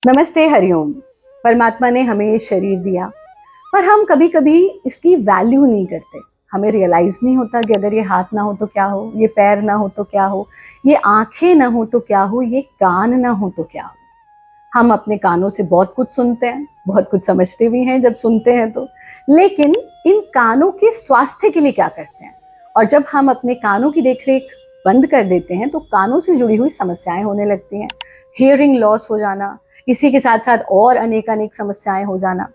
नमस्ते, हरिओम। परमात्मा ने हमें ये शरीर दिया, पर हम कभी कभी इसकी वैल्यू नहीं करते। हमें रियलाइज नहीं होता कि अगर ये हाथ ना हो तो क्या हो, ये पैर ना हो तो क्या हो, ये आंखें ना हो तो क्या हो, ये कान ना हो तो क्या हो। हम अपने कानों से बहुत कुछ सुनते हैं, बहुत कुछ समझते भी हैं जब सुनते हैं तो। लेकिन इन कानों के स्वास्थ्य के लिए क्या करते हैं? और जब हम अपने कानों की देखरेख बंद कर देते हैं तो कानों से जुड़ी हुई समस्याएं होने लगती हैं। हियरिंग लॉस हो जाना, इसी के साथ साथ और अनेक अनेक समस्याएं हो जाना।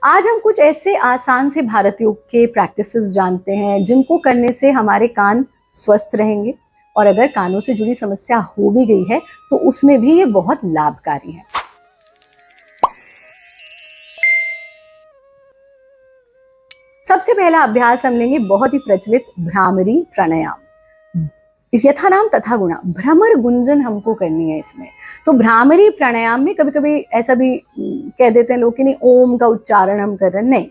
आज हम कुछ ऐसे आसान से भारत योग के प्रैक्टिसेस जानते हैं जिनको करने से हमारे कान स्वस्थ रहेंगे, और अगर कानों से जुड़ी समस्या हो भी गई है तो उसमें भी ये बहुत लाभकारी है। सबसे पहला अभ्यास हम लेंगे बहुत ही प्रचलित भ्रामरी प्राणायाम। यथा नाम तथा गुणा, भ्रमर गुंजन हमको करनी है इसमें। तो भ्रामरी प्राणायाम में कभी कभी ऐसा भी कह देते हैं लोग कि नहीं, ओम का उच्चारण हम कर रहे हैं, नहीं।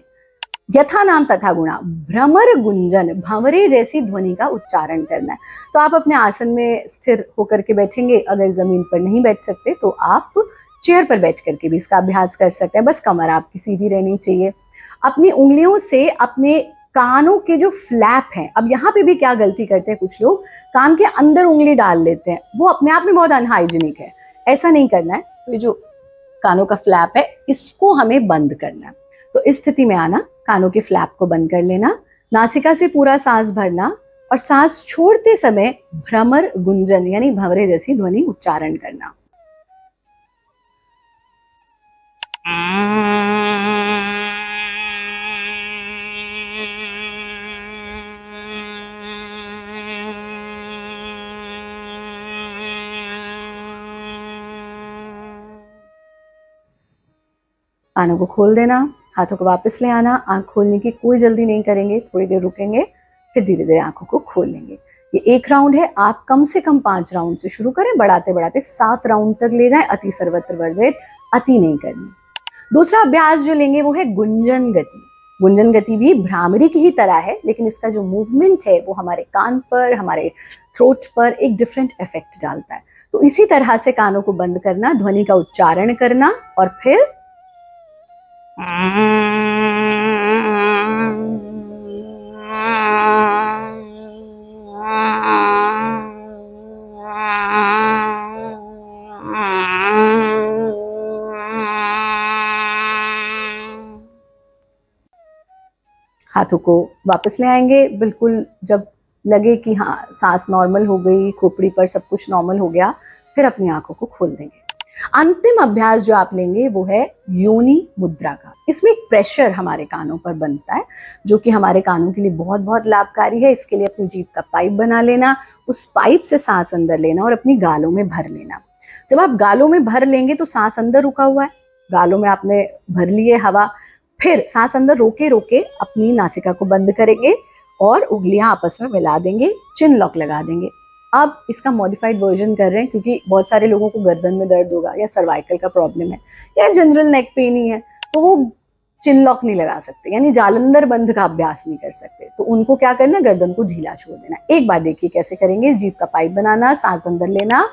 यथा नाम तथा गुणा, भ्रमर गुंजन, भंवरे जैसी ध्वनि का उच्चारण करना है। तो आप अपने आसन में स्थिर होकर के बैठेंगे। अगर जमीन पर नहीं बैठ सकते तो आप चेयर पर बैठ करके भी इसका अभ्यास कर सकते हैं। बस कमर आपकी सीधी रहनी चाहिए। अपनी उंगलियों से अपने कानों के जो फ्लैप हैं, अब यहाँ पे भी क्या गलती करते हैं कुछ लोग, कान के अंदर उंगली डाल लेते हैं। वो अपने आप में बहुत अनहाइजीनिक है, ऐसा नहीं करना है। तो ये जो कानों का फ्लैप है, इसको हमें बंद करना है। तो इस स्थिति में आना, कानों के फ्लैप को बंद कर लेना, नासिका से पूरा सांस भरना और सांस छोड़ते समय भ्रमर गुंजन यानी भंवरे जैसी ध्वनि उच्चारण करना। कानों को खोल देना, हाथों को वापस ले आना। आंख खोलने की कोई जल्दी नहीं करेंगे, थोड़ी देर रुकेंगे, फिर धीरे धीरे आंखों को खोल लेंगे। ये एक राउंड है, आप कम से कम 5 राउंड से शुरू करें, बढ़ाते बढ़ाते 7 राउंड तक ले जाएं। अति सर्वत्र वर्जित, अति नहीं करनी। दूसरा अभ्यास जो लेंगे वो है गुंजन गति। गुंजन गति भी भ्रामरी की ही तरह है, लेकिन इसका जो मूवमेंट है वो हमारे कान पर, हमारे थ्रोट पर एक डिफरेंट इफेक्ट डालता है। तो इसी तरह से कानों को बंद करना, ध्वनि का उच्चारण करना और फिर हाथों को वापस ले आएंगे। बिल्कुल जब लगे कि हाँ सांस नॉर्मल हो गई, खोपड़ी पर सब कुछ नॉर्मल हो गया, फिर अपनी आंखों को खोल देंगे। अंतिम अभ्यास जो आप लेंगे वो है योनि मुद्रा का। इसमें एक प्रेशर हमारे कानों पर बनता है जो कि हमारे कानों के लिए बहुत बहुत लाभकारी है। इसके लिए अपनी जीभ का पाइप बना लेना, उस पाइप से सांस अंदर लेना और अपनी गालों में भर लेना। जब आप गालों में भर लेंगे तो सांस अंदर रुका हुआ है, गालों में आपने भर ली है हवा। फिर सांस अंदर रोके रोके अपनी नासिका को बंद करेंगे और उंगलियां आपस में मिला देंगे, चिन लॉक लगा देंगे। अब इसका मॉडिफाइड वर्जन कर रहे हैं क्योंकि बहुत सारे लोगों को गर्दन में दर्द होगा या सर्वाइकल का प्रॉब्लम है या जनरल नेक पेन ही है, तो वो चिन लॉक नहीं लगा सकते, यानी जालंधर बंध का अभ्यास नहीं कर सकते। तो उनको क्या करना, गर्दन को ढीला छोड़ देना। एक बार देखिए कैसे करेंगे। जीभ का पाइप बनाना, सांस अंदर लेना,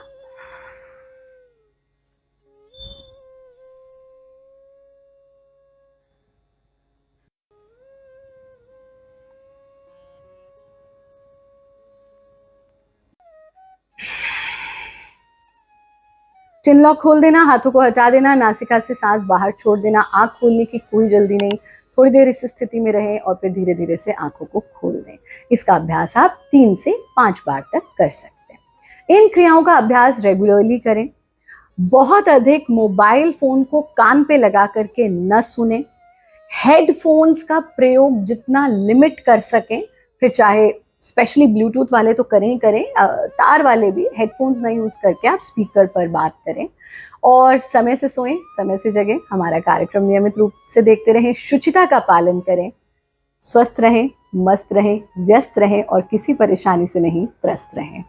चिन लॉक खोल देना, हाथों को हटा देना, नासिका से सांस बाहर छोड़ देना। आंख खोलने की कोई जल्दी नहीं, थोड़ी देर इस स्थिति में रहें और फिर धीरे धीरे से आंखों को खोल दें। इसका अभ्यास आप 3 से 5 बार तक कर सकते हैं। इन क्रियाओं का अभ्यास रेगुलरली करें। बहुत अधिक मोबाइल फोन को कान पे लगा करके न सुने। हेडफोन्स का प्रयोग जितना लिमिट कर सकें, फिर चाहे स्पेशली ब्लूटूथ वाले तो करें ही करें, तार वाले भी हेडफोन्स ना यूज करके आप स्पीकर पर बात करें। और समय से सोएं, समय से जगें। हमारा कार्यक्रम नियमित रूप से देखते रहें, शुचिता का पालन करें, स्वस्थ रहें, मस्त रहें, व्यस्त रहें और किसी परेशानी से नहीं त्रस्त रहें।